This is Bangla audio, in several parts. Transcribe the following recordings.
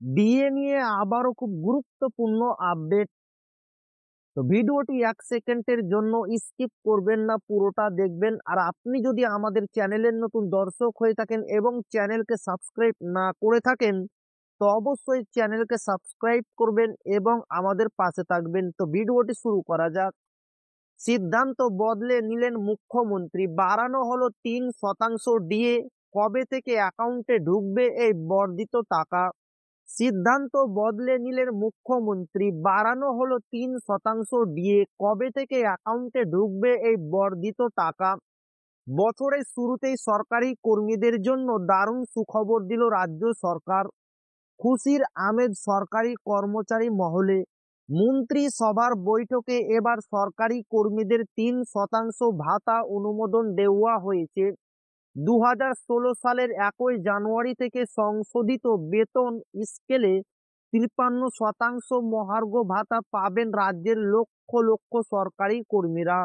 ডিএ নিয়ে আবারও খুব গুরুত্বপূর্ণ আপডেট। তো ভিডিওটি 1 সেকেন্ডের জন্য স্কিপ করবেন না, পুরোটা দেখবেন। আর আপনি যদি আমাদের চ্যানেলের নতুন দর্শক হয়ে থাকেন এবং চ্যানেলকে সাবস্ক্রাইব না করে থাকেন, তো অবশ্যই চ্যানেলকে সাবস্ক্রাইব করবেন এবং আমাদের পাশে থাকবেন। তো ভিডিওটি শুরু করা যাক। সিদ্ধান্ত বদলে নিলেন মুখ্যমন্ত্রী, বাড়ানো হলো 3% ডিএ। কবে থেকে অ্যাকাউন্টে ঢুকবে এই বর্ধিত টাকা? সিদ্ধান্ত বদলে নিলেন মুখ্যমন্ত্রী, বাড়ানো হলো 3% ডিএ। কবে থেকে অ্যাকাউন্টে ঢুকবে এই বর্ধিত টাকা? বছরের শুরুতেই সরকারি কর্মীদের জন্য দারুণ সুখবর দিল রাজ্য সরকার। খুশির আমেজ সরকারি কর্মচারী মহলে। মন্ত্রিসভার বৈঠকে এবার সরকারি কর্মীদের 3% ভাতা অনুমোদন দেওয়া হয়েছে। 2016 সালের 1 জানুয়ারি থেকে সংশোধিত বেতন স্কেলে 53% মহার্ঘ ভাতা পাবেন রাজ্যের লক্ষ লক্ষ সরকারি কর্মীরা।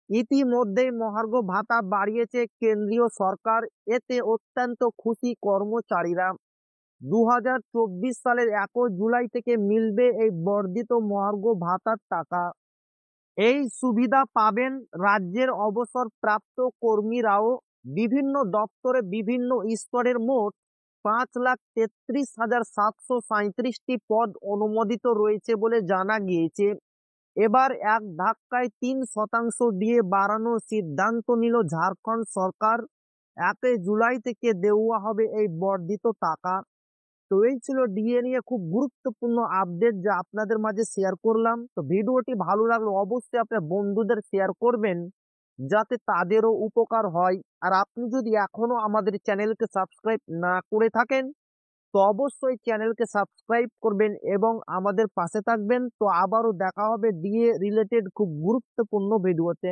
ইতিমধ্যেই মহার্ঘ ভাতা বাড়িয়েছে কেন্দ্রীয় সরকার, এতে অত্যন্ত খুশি কর্মচারীরা। 2024 সালের 1 জুলাই থেকে মিলবে এই বর্ধিত মহার্ঘ ভাতার টাকা। এই সুবিধা পাবেন রাজ্যের অবসরপ্রাপ্ত কর্মীরাও। বিভিন্ন দপ্তরে বিভিন্ন স্তরের মোট 5,33,737টি পদ অনুমোদিত রয়েছে বলে জানা গিয়েছে। এবার এক ধাক্কায় 3% দিয়ে বাড়ানোর সিদ্ধান্ত নিল ঝাড়খণ্ড সরকার। 1 জুলাই থেকে দেওয়া হবে এই বর্ধিত টাকা। তো এই ছিল ডিএ নিয়ে খুব গুরুত্বপূর্ণ আপডেট, যা আপনাদের মাঝে শেয়ার করলাম। তো ভিডিওটি ভালো লাগলে অবশ্যই আপনার বন্ধুদের শেয়ার করবেন, যাতে তাদেরও উপকার হয়। আর আপনি যদি এখনো আমাদের চ্যানেলকে সাবস্ক্রাইব না করে থাকেন, তো অবশ্যই চ্যানেলকে সাবস্ক্রাইব করবেন এবং আমাদের পাশে থাকবেন। তো আবারও দেখা হবে ডিএ রিলেটেড খুব গুরুত্বপূর্ণ ভিডিওতে।